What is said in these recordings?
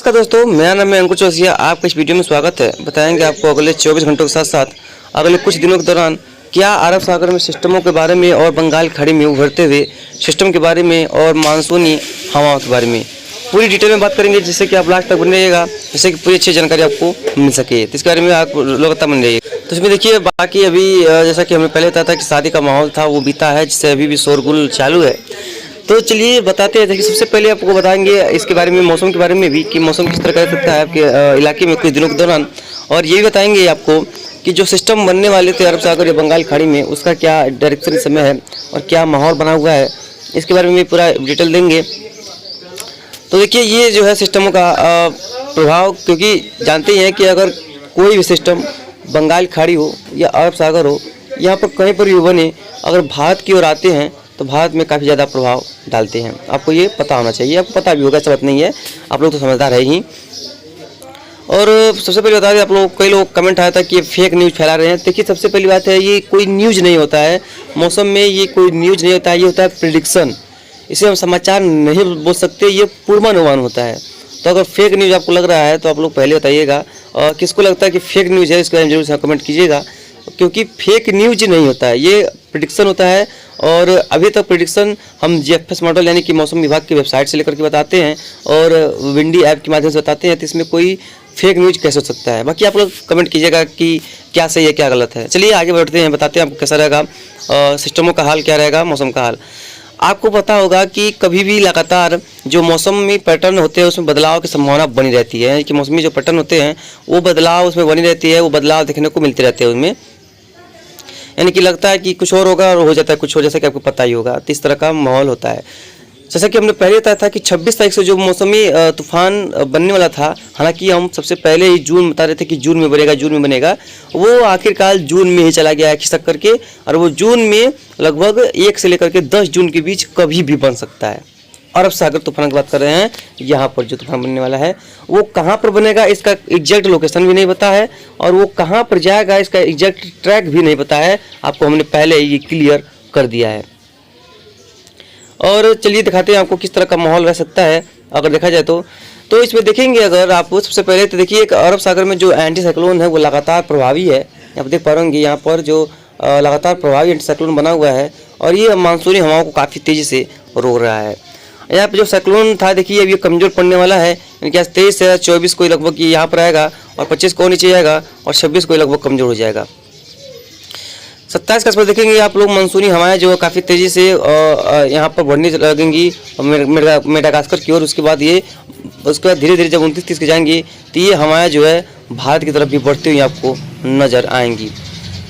नमस्कार दोस्तों, मेरा नाम है अंकुर चौसिया। आपका इस वीडियो में स्वागत है। बताएंगे आपको अगले 24 घंटों के साथ साथ अगले कुछ दिनों के दौरान क्या अरब सागर में सिस्टमों के बारे में और बंगाल खाड़ी में उभरते हुए सिस्टम के बारे में और मानसूनी हवाओं के बारे में पूरी डिटेल में बात करेंगे, जिससे कि आप लास्ट तक बन रहिएगा, जिससे कि पूरी अच्छी जानकारी आपको मिल सके। तो इसके बारे में आप लगातार बन रहिए। तो इसमें देखिए, बाकी अभी जैसा कि हमने पहले बताया था कि शादी का माहौल था वो बीता है, जिससे अभी भी शोरगुल चालू है। तो चलिए बताते हैं। देखिए, सबसे पहले आपको बताएंगे इसके बारे में, मौसम के बारे में भी, कि मौसम किस तरह का सकता है आपके इलाके में कुछ दिनों के दौरान। और ये भी बताएंगे आपको कि जो सिस्टम बनने वाले थे अरब सागर या बंगाल खाड़ी में, उसका क्या डायरेक्शन समय है और क्या माहौल बना हुआ है, इसके बारे में भी पूरा डिटेल देंगे। तो देखिए, ये जो है सिस्टमों का प्रभाव, क्योंकि जानते ही हैं कि अगर कोई भी सिस्टम बंगाल खाड़ी हो या अरब सागर हो, यहाँ पर कहीं पर भी बने, अगर भारत की ओर आते हैं तो भारत में काफ़ी ज़्यादा प्रभाव डालते हैं। आपको ये पता होना चाहिए, आपको पता भी होगा, ऐसा बात नहीं है, आप लोग तो समझदार है ही। और सबसे पहले बता दें आप लोग, कई लोग कमेंट आया था कि ये फेक न्यूज़ फैला रहे हैं। देखिए, सबसे पहली बात है, ये कोई न्यूज़ नहीं होता है मौसम में, ये कोई न्यूज़ नहीं होता है, ये होता है प्रिडिक्शन। इसे हम समाचार नहीं बोल सकते, ये पूर्वानुमान होता है। तो अगर फेक न्यूज़ आपको लग रहा है तो आप लोग पहले बताइएगा, और किसको लगता है कि फेक न्यूज़ है इसके बारे में जरूर से कमेंट कीजिएगा, क्योंकि फेक न्यूज़ नहीं होता है, ये प्रिडिक्शन होता है। और अभी तक प्रिडिक्शन हम जीएफएस मॉडल यानी कि मौसम विभाग की वेबसाइट से लेकर के बताते हैं और विंडी ऐप के माध्यम से बताते हैं, तो इसमें कोई फेक न्यूज़ कैसे हो सकता है। बाकी आप लोग कमेंट कीजिएगा कि क्या सही है क्या गलत है। चलिए आगे बढ़ते हैं, बताते हैं आपको कैसा रहेगा सिस्टमों का हाल, क्या रहेगा मौसम का हाल। आपको पता होगा कि कभी भी लगातार जो मौसमी पैटर्न होते हैं उसमें बदलाव की संभावना बनी रहती है, कि मौसमी जो पैटर्न होते हैं वो बदलाव उसमें बनी रहती है, वो बदलाव देखने को मिलते रहते हैं उसमें। यानी कि लगता है कि कुछ और होगा और हो जाता है कुछ और, जैसा कि आपको पता ही होगा। तो इस तरह का माहौल होता है। जैसा कि हमने पहले बताया था कि 26 तारीख से जो मौसमी तूफान बनने वाला था, हालांकि हम सबसे पहले ही जून बता रहे थे कि जून में बनेगा, जून में बनेगा, वो आखिरकार जून में ही चला गया है खिसक करके। और वो जून में लगभग 1 से लेकर के 10 जून के बीच कभी भी बन सकता है। अरब सागर तूफान की बात कर रहे हैं, यहाँ पर जो तूफान बनने वाला है वो कहाँ पर बनेगा इसका एग्जैक्ट लोकेशन भी नहीं पता है, और वो कहाँ पर जाएगा इसका एग्जैक्ट ट्रैक भी नहीं पता है। आपको हमने पहले ही क्लियर कर दिया है। और चलिए दिखाते हैं आपको किस तरह का माहौल रह सकता है अगर देखा जाए तो इसमें देखेंगे अगर आप सबसे पहले तो देखिए, एक अरब सागर में जो एंटी साइक्लोन है वो लगातार प्रभावी है। आप देख पा रहे होंगे यहाँ पर जो लगातार प्रभावी एंटी साइक्लोन बना हुआ है, और ये मानसूनी हवाओं को काफ़ी तेज़ी से रोक रहा है। यहाँ पे जो साइक्लोन था देखिए, अब ये कमज़ोर पड़ने वाला है, यानी 23 से 24 को लगभग यहाँ पर आएगा, और 25 को नीचे जाएगा, और 26 को लगभग कमज़ोर हो जाएगा। 27 के आसपास देखेंगे आप लोग मानसूनी हवाएं जो काफ़ी तेज़ी से यहाँ पर बढ़ने लगेंगी मेडागास्कर की ओर। उसके बाद धीरे धीरे जब 29-30 के जाएंगी तो ये हवाएं जो है भारत की तरफ भी बढ़ती हुई आपको नज़र आएंगी।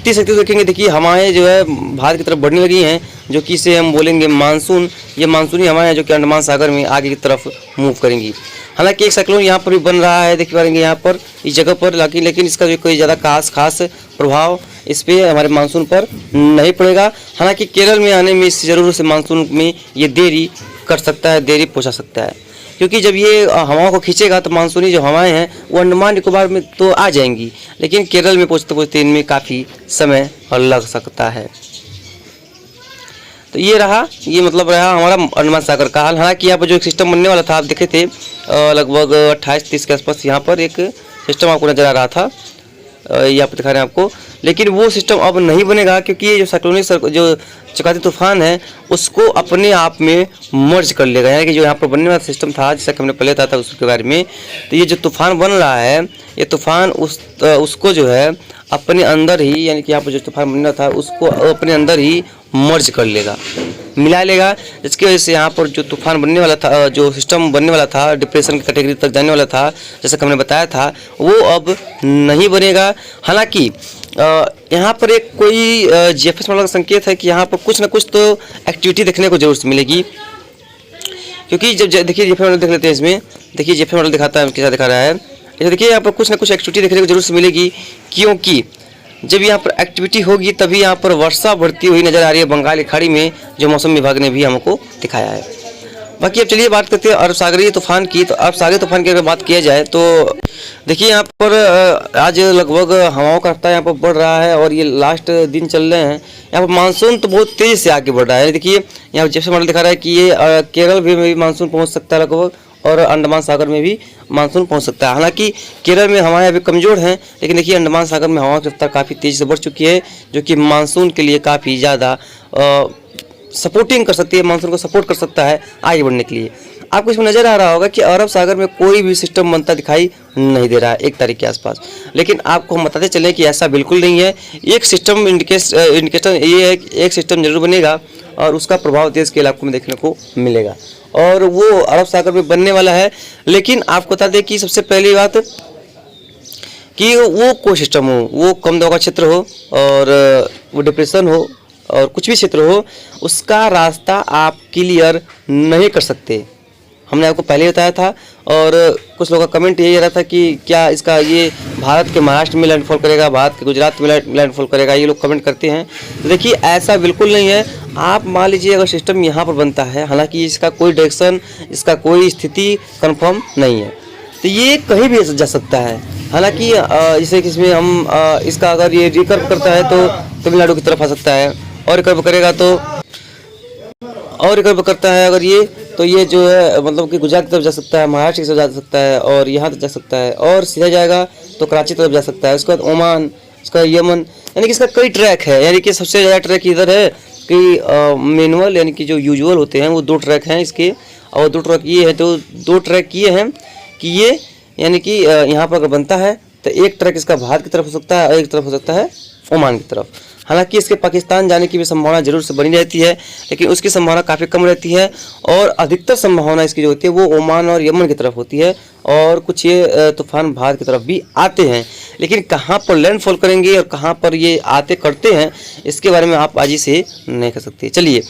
30-31 देखेंगे, देखिए हवाएं जो है भारत की तरफ बढ़ने लगी हैं, जो कि इसे हम बोलेंगे मानसून। ये मानसूनी हवाएं हैं जो कि अंडमान सागर में आगे की तरफ मूव करेंगी। हालांकि एक साइक्लोन यहाँ पर भी बन रहा है, देख पाएंगे यहाँ पर इस जगह पर, लेकिन इसका जो कोई ज़्यादा खास प्रभाव इस पर हमारे मानसून पर नहीं पड़ेगा। हालांकि केरल में आने में इस ज़रूर से मानसून में ये देरी कर सकता है, देरी पहुँचा सकता है, क्योंकि जब ये हवाओं को खींचेगा तो मानसूनी जो हवाएं हैं वो अंडमान निकोबार में तो आ जाएंगी, लेकिन केरल में पहुँचते पहुँचते इनमें काफ़ी समय लग सकता है। तो ये मतलब रहा हमारा अंडमान सागर का हाल। हालांकि यहाँ पर जो एक सिस्टम बनने वाला था, आप देखे थे लगभग 28-30 के आसपास यहाँ पर एक सिस्टम आपको नज़र आ रहा था, यहाँ पर दिखा रहे हैं आपको, लेकिन वो सिस्टम अब नहीं बनेगा, क्योंकि ये जो साइक्लोनिक जो चक्रवाती तूफान है उसको अपने आप में मर्ज कर लेगा। यानी कि जो यहाँ पर बनने वाला सिस्टम था, जैसा कि हमने पहले बताया था उसके बारे में, तो ये जो तूफान बन रहा है, ये तूफान उसको जो है अपने अंदर ही, यानी कि यहाँ पर जो तूफान बनना था उसको अपने अंदर ही मर्ज कर लेगा, मिला लेगा, जिसकी वजह से यहाँ पर जो तूफान बनने वाला था, जो सिस्टम बनने वाला था, डिप्रेशन की कैटेगरी तक जाने वाला था, जैसा कि हमने बताया था, वो अब नहीं बनेगा। हालांकि यहाँ पर एक कोई जीएफएस मॉडल का संकेत है कि यहाँ पर कुछ ना कुछ तो एक्टिविटी देखने को जरूर मिलेगी, क्योंकि जब देखिए जीएफएस मॉडल देख लेते हैं, इसमें देखिए जीएफएस मॉडल दिखाता है, कैसा दिखा रहा है, देखिए यहाँ पर कुछ ना कुछ एक्टिविटी देखने को जरूर मिलेगी, क्योंकि जब यहाँ पर एक्टिविटी होगी तभी यहाँ पर वर्षा बढ़ती हुई नज़र आ रही है बंगाल की खाड़ी में, जो मौसम विभाग ने भी हमको दिखाया है। बाकी अब चलिए बात करते हैं अरब सागरीय तूफान की। तो अरब सागरीय तूफान की अगर बात किया जाए तो देखिए यहाँ पर आज लगभग हवाओं का रफ्तार यहाँ पर बढ़ रहा है, और ये लास्ट दिन चल रहे हैं। यहाँ पर मानसून तो बहुत तेज़ी से आगे बढ़ रहा है। देखिए यहाँ जैसे मॉडल दिखा रहा है कि ये केरल भी मानसून पहुँच सकता है लगभग, और अंडमान सागर में भी मानसून पहुंच सकता है। हालांकि केरल में हवाएं अभी कमज़ोर हैं, लेकिन देखिए अंडमान सागर में हवा की रफ्तार काफ़ी तेज़ी से बढ़ चुकी है, जो कि मानसून के लिए काफ़ी ज़्यादा सपोर्टिंग कर सकती है, मानसून को सपोर्ट कर सकता है आगे बढ़ने के लिए। आपको इसमें नज़र आ रहा होगा कि अरब सागर में कोई भी सिस्टम बनता दिखाई नहीं दे रहा है 1 तारीख के आसपास, लेकिन आपको हम बताते चलें कि ऐसा बिल्कुल नहीं है। एक सिस्टम इंडिकेशन ये है कि एक सिस्टम जरूर बनेगा और उसका प्रभाव देश के इलाकों में देखने को मिलेगा, और वो अरब सागर में बनने वाला है। लेकिन आपको बता दें कि सबसे पहली बात कि वो कोई सिस्टम हो, वो कम दबाव का क्षेत्र हो और वो डिप्रेशन हो और कुछ भी क्षेत्र हो, उसका रास्ता आप क्लियर नहीं कर सकते। हमने आपको पहले बताया था, और कुछ लोगों का कमेंट यही आ रहा था कि क्या इसका ये भारत के महाराष्ट्र में लैंडफॉल करेगा, भारत के गुजरात में लैंडफॉल करेगा, ये लोग कमेंट करते हैं। तो देखिए ऐसा बिल्कुल नहीं है। आप मान लीजिए अगर सिस्टम यहाँ पर बनता है, हालांकि इसका कोई डायरेक्शन, इसका कोई स्थिति कंफर्म नहीं है, तो ये कहीं भी जा सकता है। हालांकि जैसे कि इसमें हम इसका अगर ये रिकर्व करता है तो तमिलनाडु की तरफ आ सकता है, और रिकर्व करेगा तो और रिकर्व करता है अगर ये, तो ये जो है मतलब कि गुजरात की तरफ जा सकता है, महाराष्ट्र की तरफ जा सकता है, और यहाँ तक जा सकता है, और सीधा जाएगा तो कराची तरफ जा सकता है, उसके बाद ओमान, उसका यमन, यानी कि इसका कई ट्रैक है। यानी कि सबसे ज़्यादा ट्रैक इधर है कि मैनुअल, यानी कि जो यूजुअल होते हैं वो 2 ट्रैक हैं इसके, और 2 ट्रैक ये है, तो 2 ट्रैक ये हैं कि ये यानी कि यहाँ पर अगर बनता है तो एक ट्रैक इसका भारत की तरफ हो सकता है और एक तरफ हो सकता है ओमान की तरफ। हालांकि इसके पाकिस्तान जाने की भी संभावना जरूर से बनी रहती है, लेकिन उसकी संभावना काफ़ी कम रहती है, और अधिकतर संभावना इसकी जो होती है वो ओमान और यमन की तरफ होती है, और कुछ ये तूफान भारत की तरफ भी आते हैं। लेकिन कहाँ पर लैंडफॉल करेंगे और कहाँ पर ये आते करते हैं, इसके बारे में आप आज ही से नहीं कर सकते। चलिए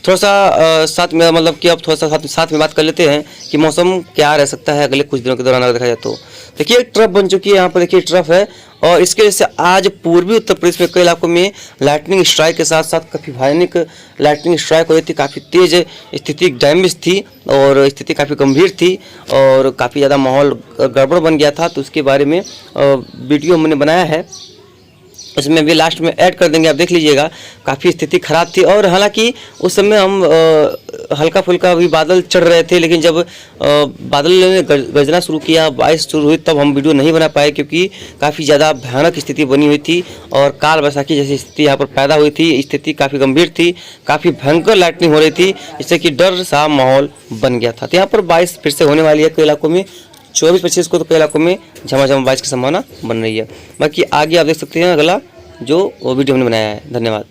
थोड़ा सा साथ में मतलब कि अब थोड़ा सा साथ में बात कर लेते हैं कि मौसम क्या रह सकता है अगले कुछ दिनों के दौरान अगर देखा जाए तो। देखिए एक ट्रफ बन चुकी है यहाँ पर, देखिए ट्रफ है, और इसके वजह से आज पूर्वी उत्तर प्रदेश में कई इलाकों में लाइटनिंग स्ट्राइक के साथ साथ काफ़ी भयानक लाइटनिंग स्ट्राइक हो रही थी, काफ़ी तेज स्थिति डैमेज थी और स्थिति काफ़ी गंभीर थी और काफ़ी ज़्यादा माहौल गड़बड़ बन गया था। तो उसके बारे में वीडियो हमने बनाया है, उसमें भी लास्ट में ऐड कर देंगे, आप देख लीजिएगा। काफ़ी स्थिति ख़राब थी, और हालांकि उस समय हम हल्का फुल्का भी बादल चढ़ रहे थे, लेकिन जब बादल ने गरजना शुरू किया, बारिश शुरू हुई, तब हम वीडियो नहीं बना पाए क्योंकि काफ़ी ज़्यादा भयानक स्थिति बनी हुई थी और काल वैसाखी जैसी स्थिति यहाँ पर पैदा हुई थी। स्थिति काफ़ी गंभीर थी, काफ़ी भयंकर लाइटनिंग हो रही थी, जिससे कि डर सा माहौल बन गया था। तो यहाँ पर बारिश फिर से होने वाली है कई इलाकों में, 24-25 को तो कई इलाकों में झमाझम बारिश की संभावना बन रही है। बाकी आगे आप देख सकते हैं अगला जो वीडियो हमने बनाया है। धन्यवाद।